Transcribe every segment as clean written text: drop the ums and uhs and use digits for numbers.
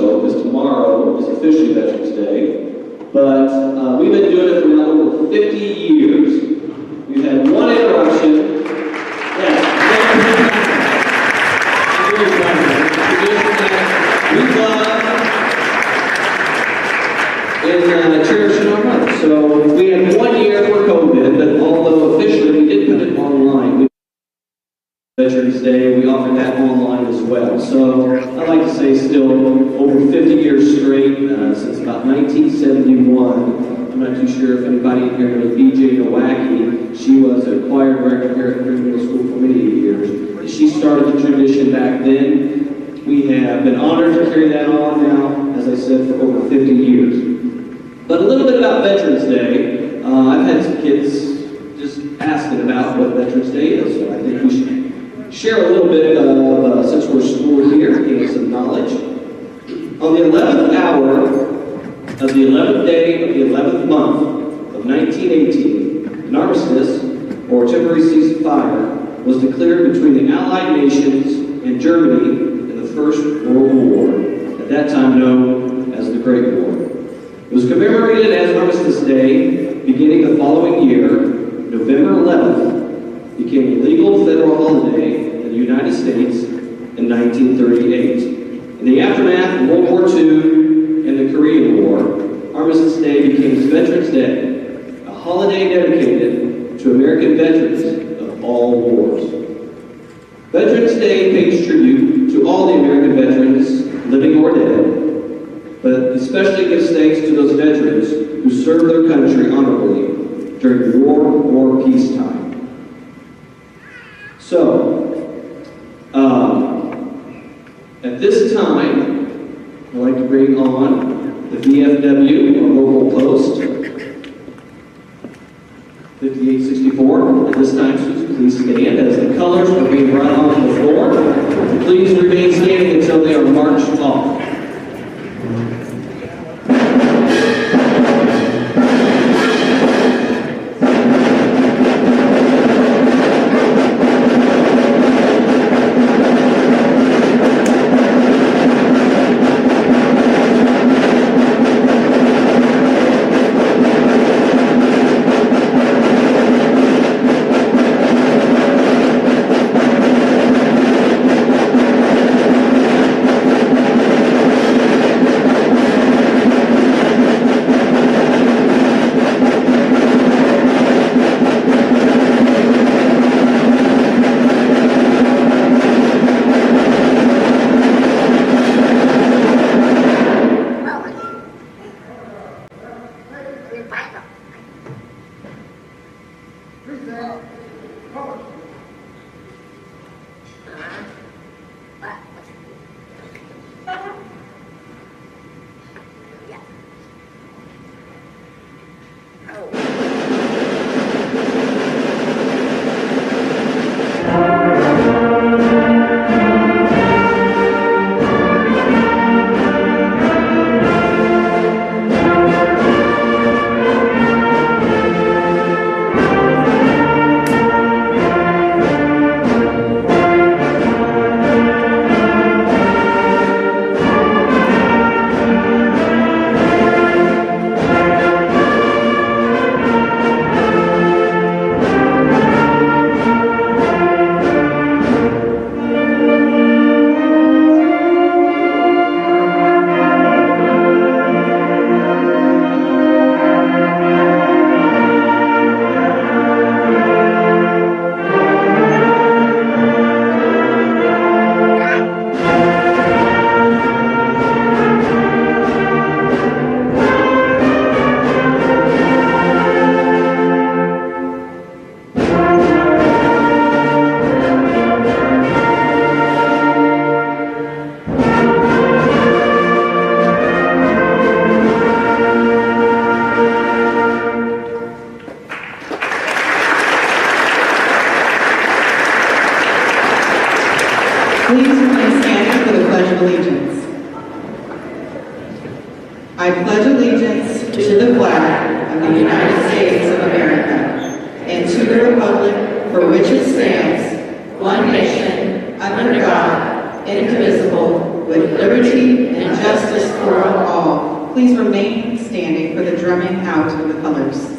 so, because tomorrow is officially Veterans Day. But we've been doing it for now over 50 years. We've had one interruption. Yes. We love in cherishing our month. So we had 1 year for COVID, but although officially we did put it online, Veterans Day, we offered that online as well. So I'd like to say still over 50 years straight, since about 1971. I'm not too sure if anybody in here knows B.J. Nowacki. She was a choir director here at Greenwood School for many years. She started the tradition back then. We have been honored to carry that on now, as I said, for over 50 years. But a little bit about Veterans Day. I've had some kids just asking about what Veterans Day is, so I think we should share a little bit of, since we're school here, gain some knowledge. On the 11th hour of the 11th day of the 11th month of 1918, an armistice, or temporary ceasefire, was declared between the Allied nations and Germany in the First World War, at that time known as the Great War. It was commemorated as Armistice Day, beginning the following year. November 11th became a legal federal holiday in the United States in 1938. In the aftermath of World War II and the Korean War, Armistice Day became Veterans Day, a holiday dedicated to American veterans of all wars. Veterans Day pays tribute to all the American veterans, living or dead, but especially gives thanks to those veterans who served their country honorably during war or peacetime. So, at this time, I'd like to bring on the VFW, or local post, 5864. At this time, please stand as the colors are being brought on the floor. Please remain standing until they are marched off. Please remain standing for the Pledge of Allegiance. I pledge allegiance to the flag of the United States of America and to the republic for which it stands, one nation, under God, indivisible, with liberty and justice for all. Please remain standing for the drumming out of the colors.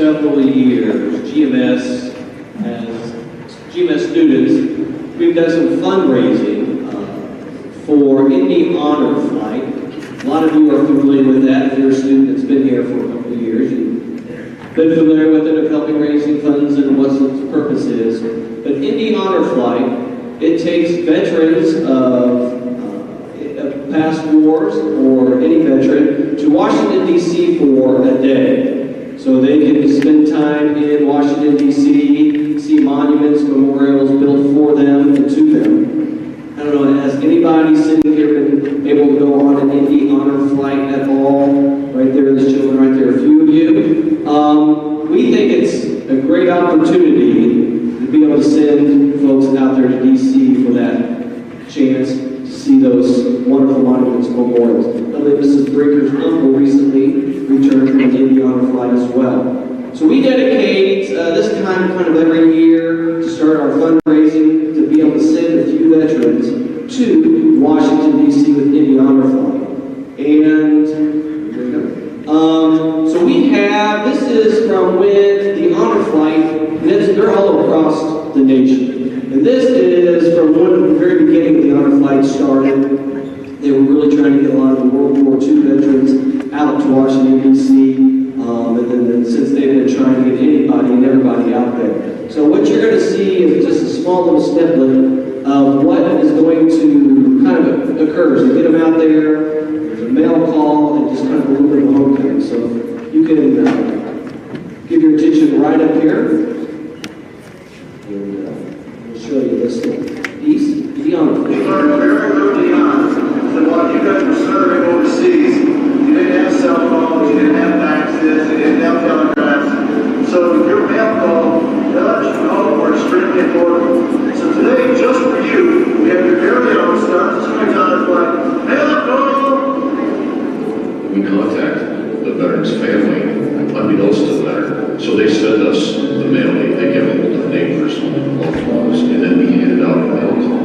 several years, GMS students, we've done some fundraising for Indy Honor Flight. A lot of you are familiar with that. If you're a student that's been here for a couple of years, you've been familiar with it, of helping raising funds and what its purpose is. But Indy Honor Flight, it takes veterans of past wars or any veteran to Washington, D.C. for a day. So they can spend time in Washington, D.C., see monuments, memorials built for them and to them. I don't know, has anybody sitting here been able to go on an Indy honor flight at all? Right there, this gentleman right there, a few of you. We think it's a great opportunity to be able to send folks out there to D.C. for that chance to see those wonderful monuments and memorials. I believe Mrs. Brinker's uncle recently returned from an Indy honor flight as well. So we dedicate this time kind of every year to start our fundraising to be able to send a few veterans to Washington, D.C. with Indy honor flight. And there we go. So we have, this is from when the honor flight, and they're all across the nation. And this is from when the very beginning of the honor flight started. They were really trying to get a lot of the World War II veterans out to Washington, D.C. And then since they've been trying to get anybody and everybody out there. So what you're going to see is just a small little snippet of what is going to kind of occur. So get them out there, there's a mail call, and just kind of a little bit of homecoming. So you can give your attention right up here. And we'll show you this piece. Beyond. We learned very early on that while you guys were serving overseas, you didn't have cell phones, you didn't have faxes, you didn't have telegraphs. So your mail call, the letters from home were extremely important. So today, just for you, we have your very own Start the Swing Honor Flight mail call. We contact the veteran's family, unbeknownst to the veteran. So they send us the mail, they give them the neighbors, loved ones, and then we hand out a mail call.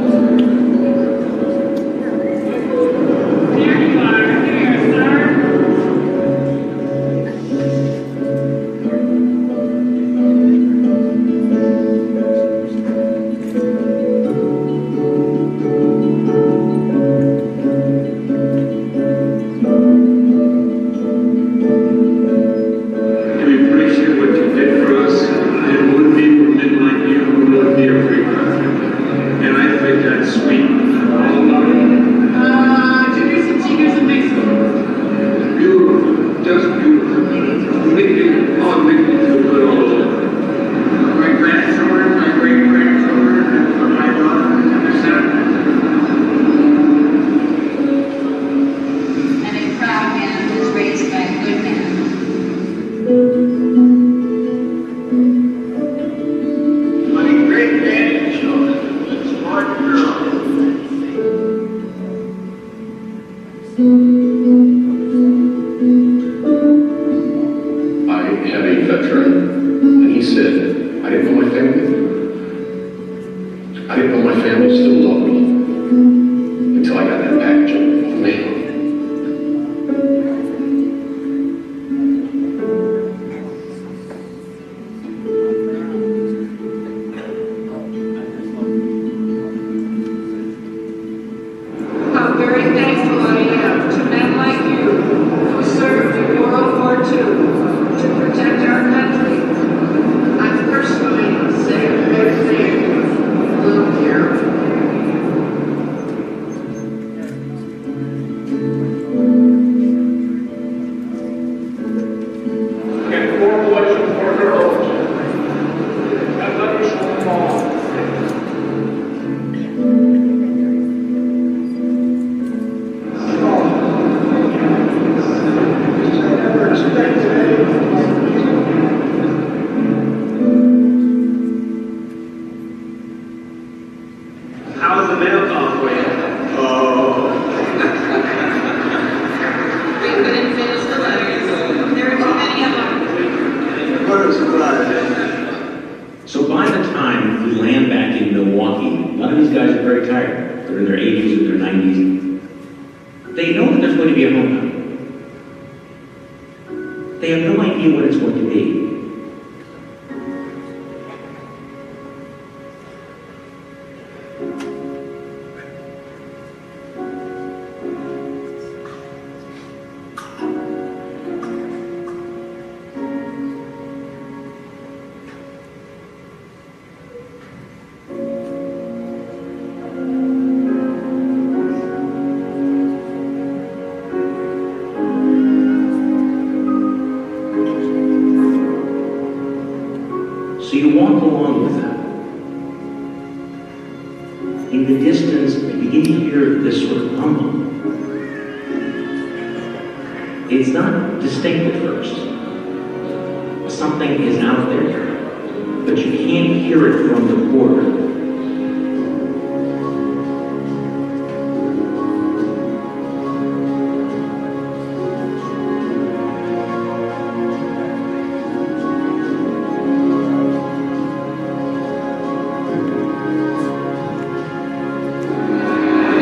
So you walk along with them. In the distance, you begin to hear this sort of rumble. It's not distinct at first. Something is out there, but you can't hear it from the border.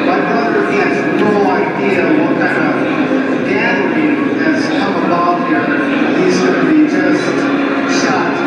My brother has no idea what kind of gathering has come about here. He's going to be just shocked.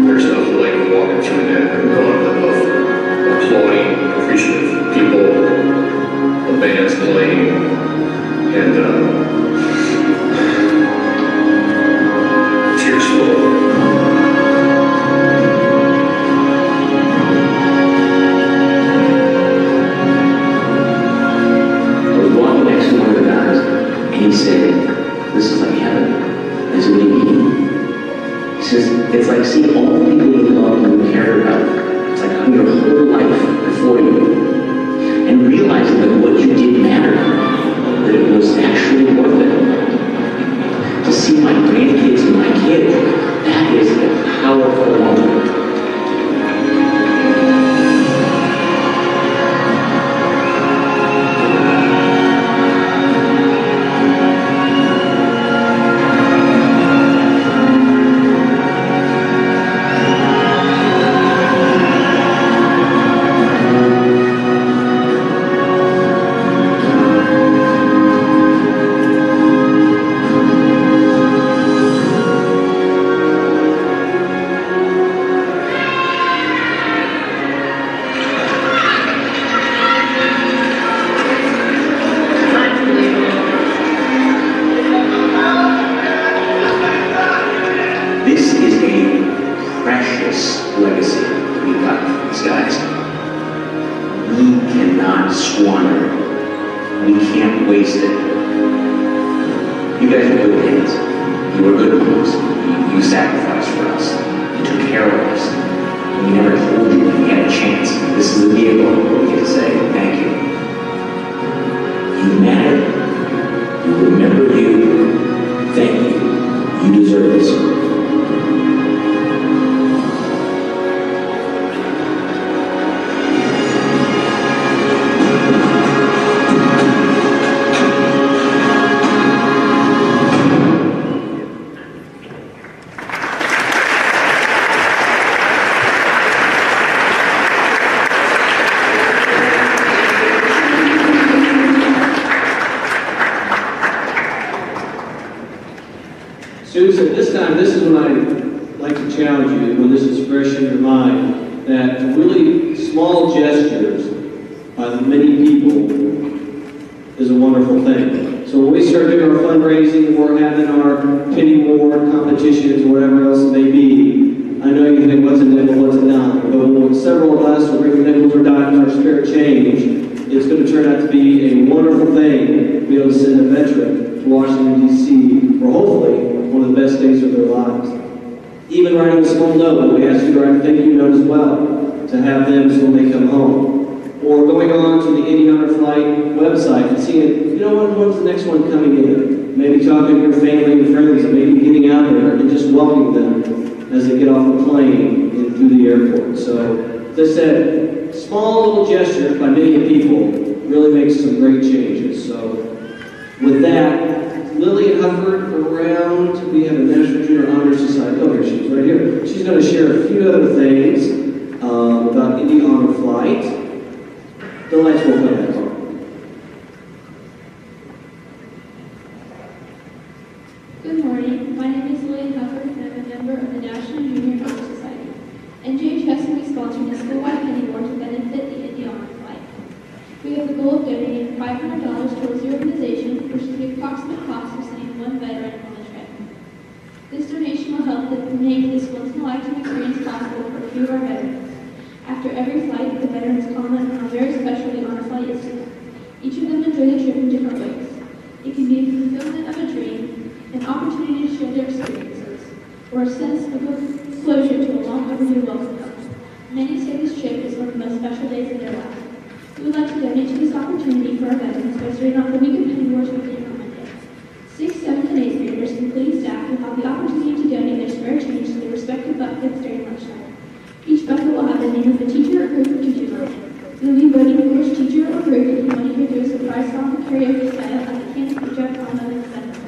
There's nothing like walking through that gauntlet of applauding, appreciative people, the bands playing, and tears flow. I was walking next to one of the guys, and he said, "This is like heaven." I said, "What do you mean?" He says, "It's like seeing all the people you love and you care about. It's like having your whole life before you. And realizing that what you did mattered, that it was actually worth it. To see my grandkids and my kids, that is a powerful moment." This is a precious legacy that we've got from these guys. We cannot squander it. We can't waste it. You guys were good kids. You were good ones. You sacrificed for us. You took care of us. We never told you when we had a chance. This is the vehicle where we get to say thank you. You mattered. We remember you. Thank you. You deserve this. Students, at this time, this is when I'd like to challenge you, when this is fresh in your mind, that really small gestures by the many people is a wonderful thing. So when we start doing our fundraising, we're having our penny war competitions, whatever else it may be, I know you think, what's a nickel, what's a dime? But when several of us will bring nickels or dimes, our spare change, it's going to turn out to be a wonderful thing to be able to send a veteran to Washington, D.C. for hopefully one of the best days of their lives. Even writing a small note, we ask you to write a thank you note as well, to have them so when they come home. Or going on to the Indian Honor Flight website and seeing, you know what, when's the next one coming in? Maybe talking to your family and friends and maybe getting out there and welcoming them as they get off the plane and through the airport. So, as I said, small little gesture by many people really makes some great changes. So, with that, Lily Hufford around, we have a National Junior Honor Society. Oh, here she is, right here. She's going to share a few other things about Indy Honor Flight. The lights will play that part. Good morning. My name is Lily Hufford, and I'm a member of the National Junior Honor Society. NJHS will be sponsoring a school-wide penny board to benefit the Indy Honor Flight. We have the goal of donating $500 towards the organization, which is the approximate cost of sending one veteran on the trip. This donation will help make this once-in-a-lifetime experience possible for a few of our veterans. After every flight, the veterans comment on how very special the honor flight is to them. Each of them enjoy the trip in different ways. It can be a fulfillment of a dream, an opportunity to share their experiences, or a sense of closure to a long overdue welcome home. Many say this trip is one of the most special days of their life. We would like to donate to this opportunity for our veterans by starting off the week of penny boards beginning on Monday. 6th, 7th, and 8th graders, including staff, will have the opportunity to donate their spare change to their respective buckets during lunchtime. Each bucket will have the name of the teacher or group of teachers on it. We will be voting for which teacher or group that you want to hear do a surprise song or karaoke style at the Kansas Project on the Center.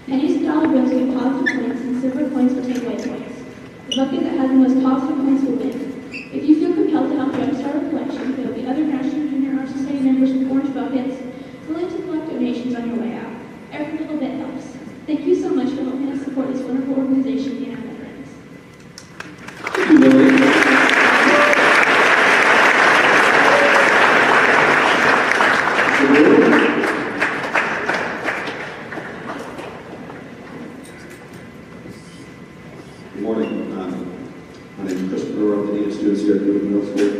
Pennies and dollar bills give positive points, and silver coins will take away points. The bucket that has the most positive points will win. If you feel compelled to help jumpstart a collection, there will be other National Junior Honor Society members with orange buckets willing to collect donations on your way out. Every little bit helps. Thank you so much for helping us support this wonderful organization and our veterans. Thank you, Lily. Good morning. My name is Christopher. I'm the Dean of Students here at Greenwood Middle School.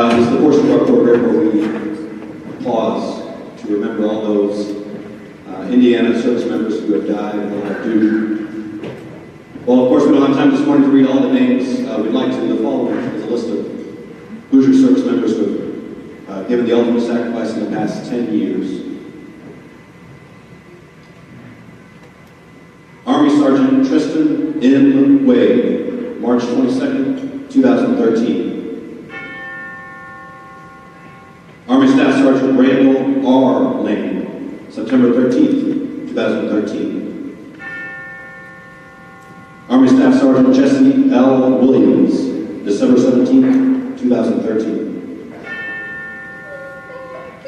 This is the portion of our program where we pause to remember all those Indiana service members who have died and will have due. Well, of course, we don't have time this morning to read all the names. We'd like to. The following is a list of Hoosier service members who have given the ultimate sacrifice in the past 10 years. Army Sergeant Tristan M. Wade, March 22nd, 2013. Army Staff Sergeant Randall R. Lane, September 13th, 2013. Army Staff Sergeant Jesse L. Williams, December 17th, 2013.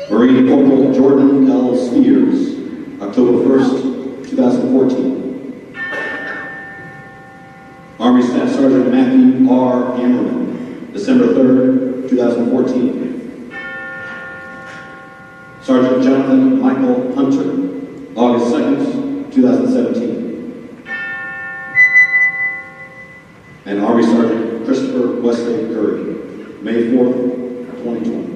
Marine Corporal Jordan L. Spears, October 1st, 2014. Army Staff Sergeant Matthew R. Ammerman, December 3rd, 2014. Sergeant Jonathan Michael Hunter, August 2nd, 2017. And Army Sergeant Christopher Wesley Curry, May 4th, 2020.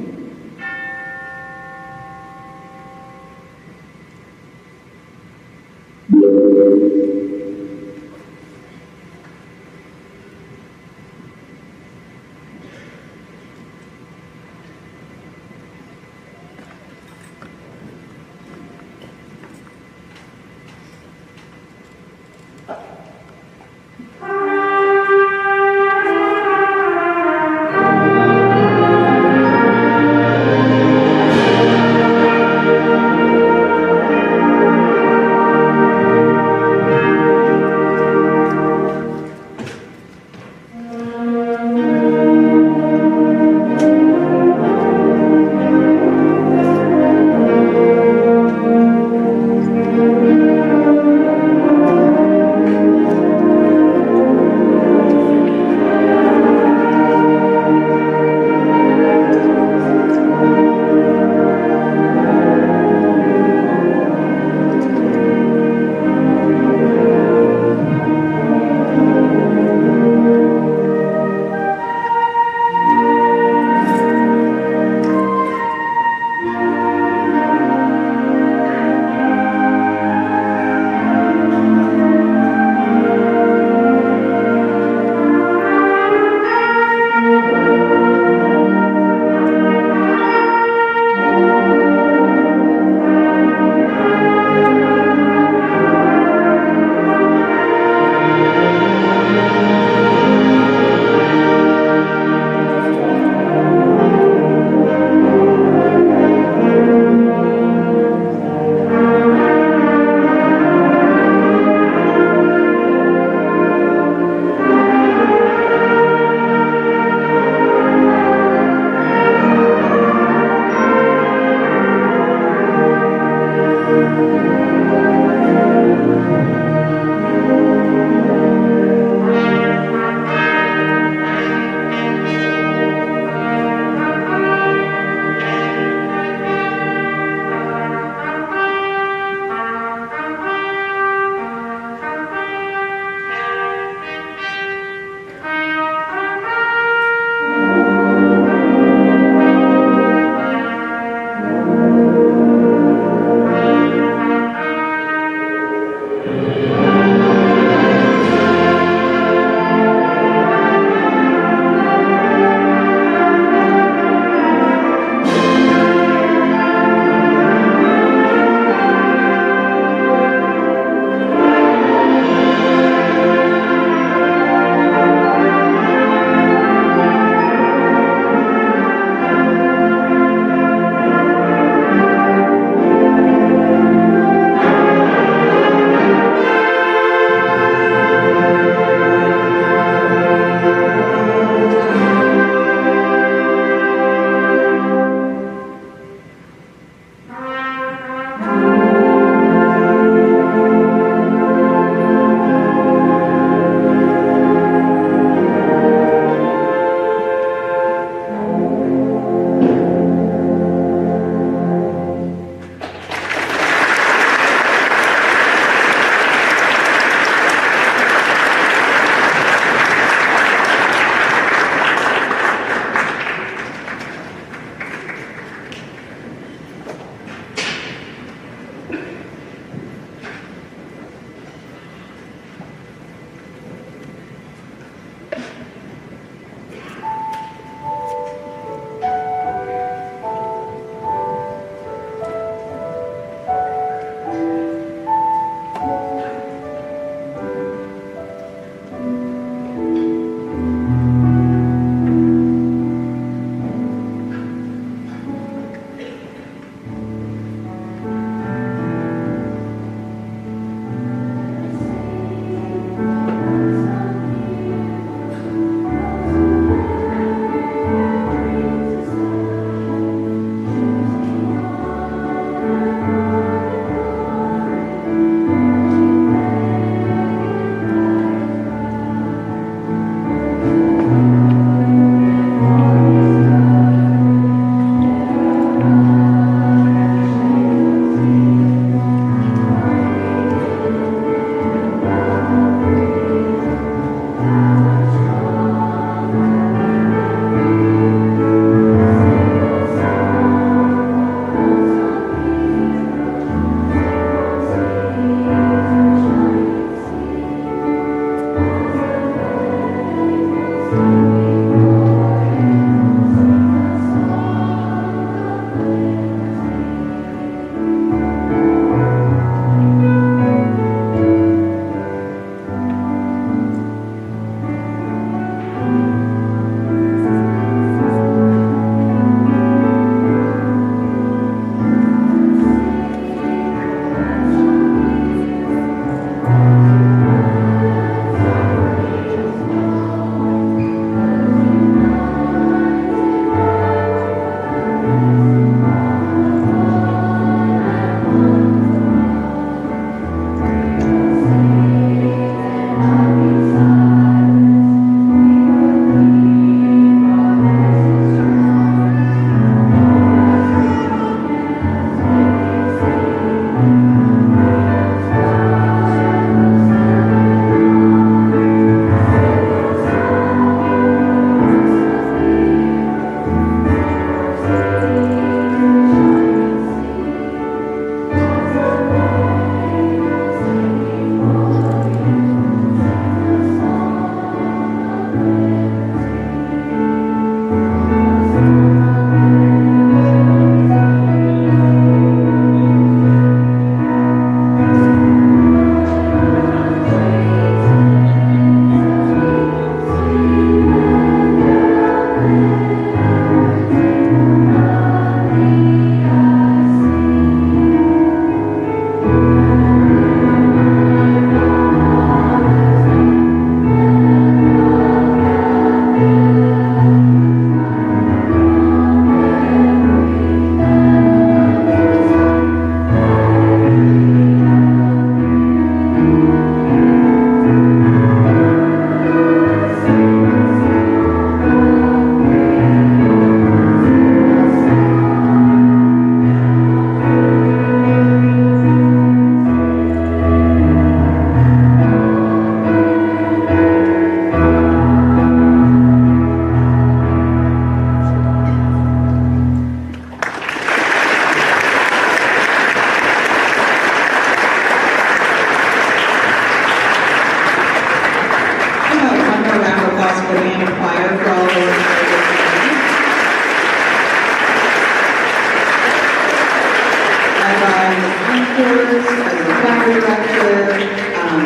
choir,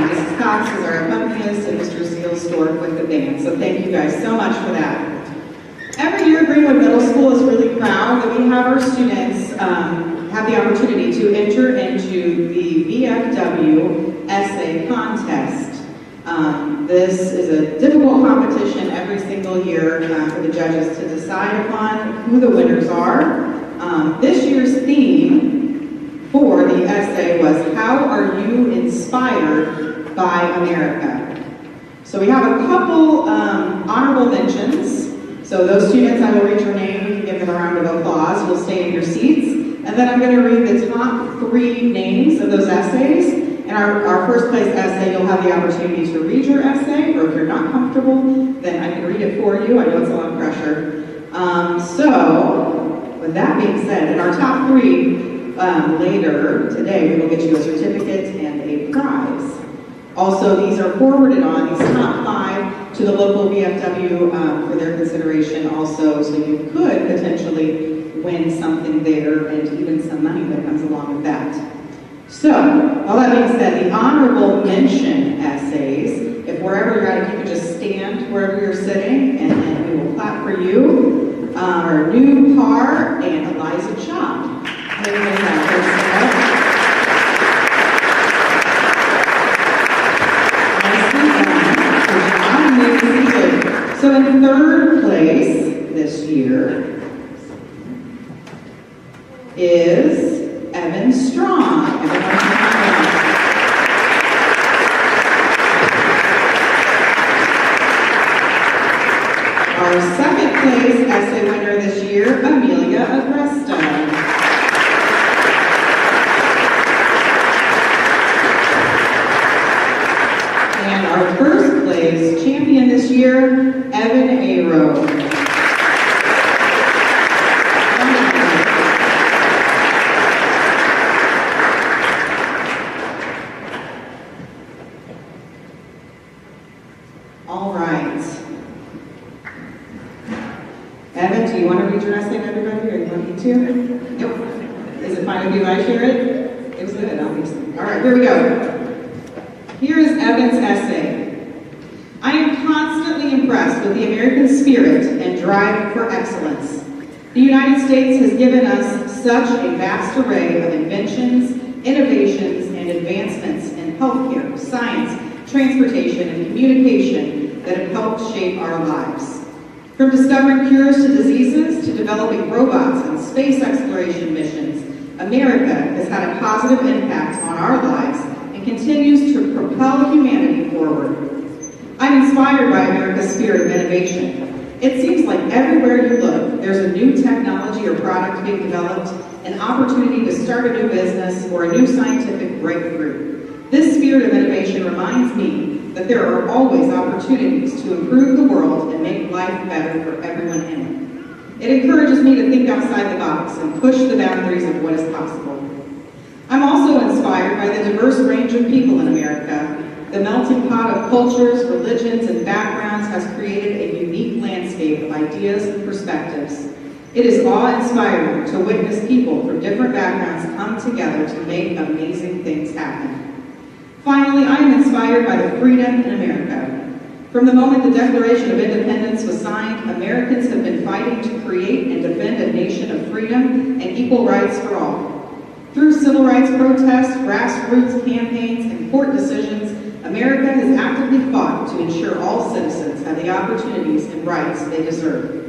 Mrs. Cox is our accompanist, and Mr. Sealsdorf with the band. So thank you guys so much for that. Every year, Greenwood Middle School is really proud that we have our students have the opportunity to enter into the VFW essay contest. This is a difficult competition every single year for the judges to decide upon who the winners are. This year's theme for the essay was, how are you inspired by America? So we have a couple honorable mentions. So those students, I will read your name, we can give them a round of applause. You'll stay in your seats. And then I'm going to read the top 3 names of those essays. And our first place essay, you'll have the opportunity to read your essay, or if you're not comfortable, then I can read it for you. I know it's a lot of pressure. So, with that being said, in our top 3, later today, we will get you a certificate and a prize. Also, these are forwarded on, these top 5, to the local VFW for their consideration also, so you could potentially win something there and even some money that comes along with that. So, all that being said, the honorable mention essays, if wherever you're at, if you could just stand wherever you're sitting, and then we will clap for you, are New Parr and Eliza Chop. So in 3rd place this year is Evan Strong. Our 2nd place essay winner this year, Amelia Agresta. And our 1st place champion this year, Evan Aro. All right. Evan, do you want to read your essay to everybody, or you want me to? Nope. Is it fine with you if I share it? It was good, I don't think so. All right, here we go. Here is Evan's essay. I am constantly impressed with the American spirit and drive for excellence. The United States has given us such a vast array of inventions, innovations, and advancements in healthcare, science, transportation, and communication that have helped shape our lives. From discovering cures to diseases to developing robots and space exploration missions, America has had a positive impact on our lives and continues to propel humanity forward. I'm inspired by America's spirit of innovation. It seems like everywhere you look, there's a new technology or product being developed, an opportunity to start a new business, or a new scientific breakthrough. This spirit of innovation reminds me that there are always opportunities to improve the world and make life better for everyone in it. It encourages me to think outside the box and push the boundaries of what is possible. I'm also inspired by the diverse range of people in America. The melting pot of cultures, religions, and backgrounds has created a unique landscape of ideas and perspectives. It is awe-inspiring to witness people from different backgrounds come together to make amazing things happen. Finally, I am inspired by the freedom in America. From the moment the Declaration of Independence was signed, Americans have been fighting to create and defend a nation of freedom and equal rights for all. Through civil rights protests, grassroots campaigns, and court decisions, America has actively fought to ensure all citizens have the opportunities and rights they deserve.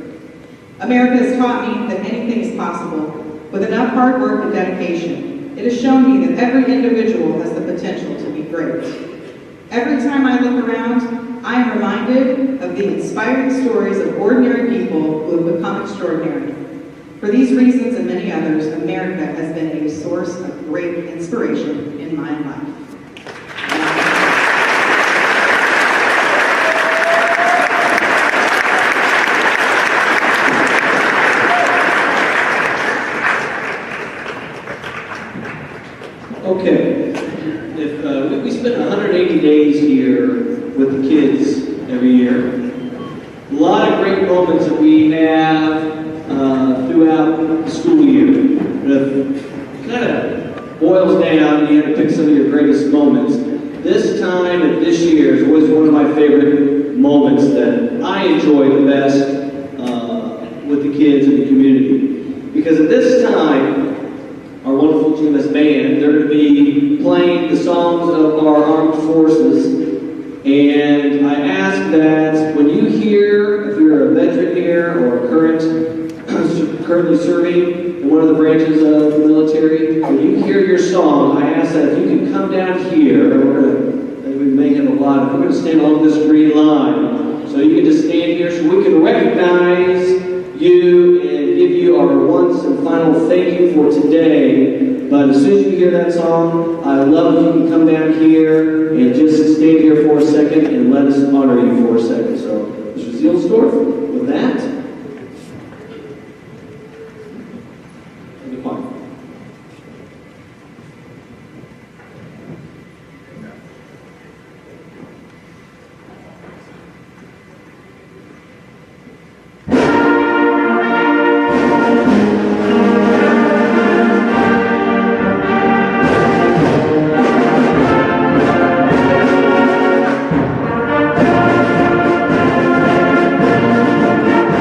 America has taught me that anything is possible with enough hard work and dedication. It has shown me that every individual has the potential to be great. Every time I look around, I am reminded of the inspiring stories of ordinary people who have become extraordinary. For these reasons and many others, America has been a source of great inspiration in my life. Okay, if we spend 180 days here with the kids every year, a lot of great moments that we have throughout the school year. But kind of boils down and you have to pick some of your greatest moments. This time and this year is always one of my favorite moments that I enjoy the best with the kids in the community. Because at this time, our wonderful GMS band, they're going to be playing the songs of our armed forces. And I ask that when you hear, if you're a veteran here or currently serving in one of the branches of the military, when you hear your song, I ask that if you can come down here, and we may have a lot, we're going to stand along this green line. So you can just stand here so we can recognize you and give you our once and final thank you for today. But as soon as you hear that song, I love if you can come down here and just stand here for a second and let us honor you for a second. So, Mr. Zielsdorf, with that, and the choir. Thank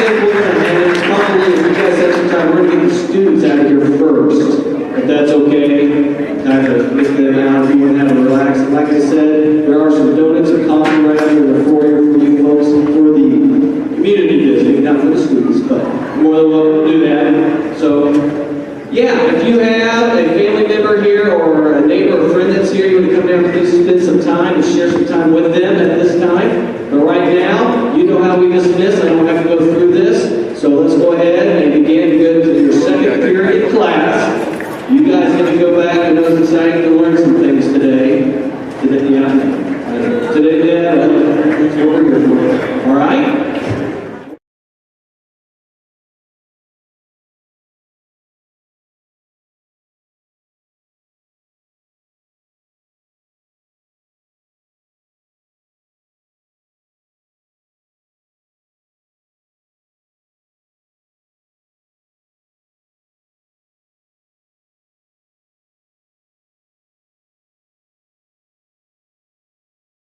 think we're going to have, probably, if you guys have some time, we're going to get the students out of here first, if that's okay. Kind of get them out, if you want to have a relax. And like I said, there are some donuts and coffee right out in the foyer for you folks, for the community visiting, not for the students, but more than welcome to do that. So, yeah, if you have a family member here or a neighbor or friend that's here, you want to come down, please spend some time and share some time